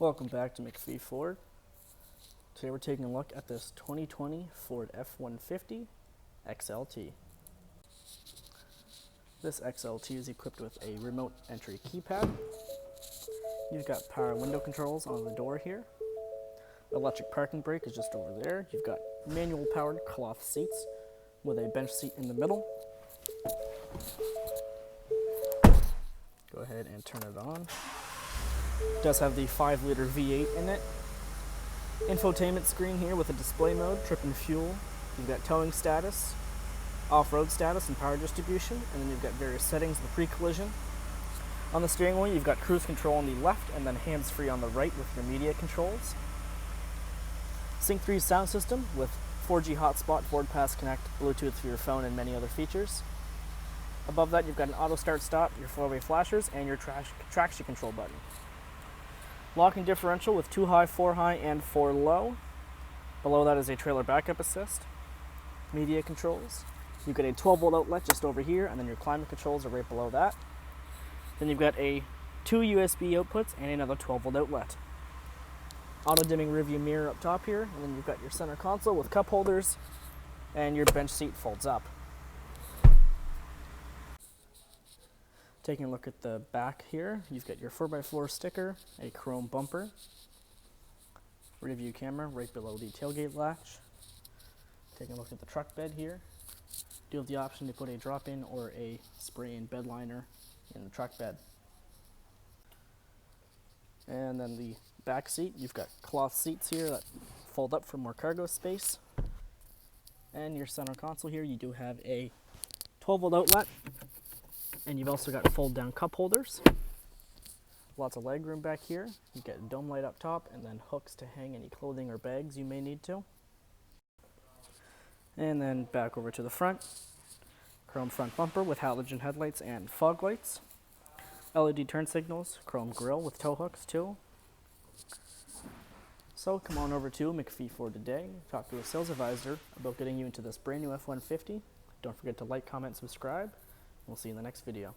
Welcome back to MacPhee Ford. Today we're taking a look at this 2020 Ford F-150 XLT. This XLT is equipped with a remote entry keypad. You've got power window controls on the door here. Electric parking brake is just over there. You've got manual powered cloth seats with a bench seat in the middle. Go ahead and turn it on. It does have the 5-liter V8 in it. Infotainment screen here with a display mode, trip and fuel. You've got towing status, off-road status, and power distribution. And then you've got various settings of the pre-collision. On the steering wheel, you've got cruise control on the left and then hands-free on the right with your media controls. Sync 3 sound system with 4G hotspot, Ford Pass Connect, Bluetooth for your phone, and many other features. Above that, you've got an auto start-stop, your 4-way flashers, and your traction control button. Locking differential with 2 high, 4 high, and 4 low. Below that is a trailer backup assist. Media controls. You've got a 12-volt outlet just over here, and then your climate controls are right below that. Then you've got 2 USB outputs and another 12-volt outlet. Auto-dimming rearview mirror up top here, and then you've got your center console with cup holders, and your bench seat folds up. Taking a look at the back here, you've got your 4x4 sticker, a chrome bumper, rear view camera right below the tailgate latch. Taking a look at the truck bed here, you have the option to put a drop-in or a spray-in bed liner in the truck bed. And then the back seat, you've got cloth seats here that fold up for more cargo space. And your center console here, you do have a 12-volt outlet. And you've also got fold-down cup holders. Lots of leg room back here. You get a dome light up top and then hooks to hang any clothing or bags you may need to. And then back over to the front. Chrome front bumper with halogen headlights and fog lights. LED turn signals, chrome grille with tow hooks too. So come on over to MacPhee Ford today. Talk to a sales advisor about getting you into this brand new F-150. Don't forget to like, comment, subscribe. We'll see you in the next video.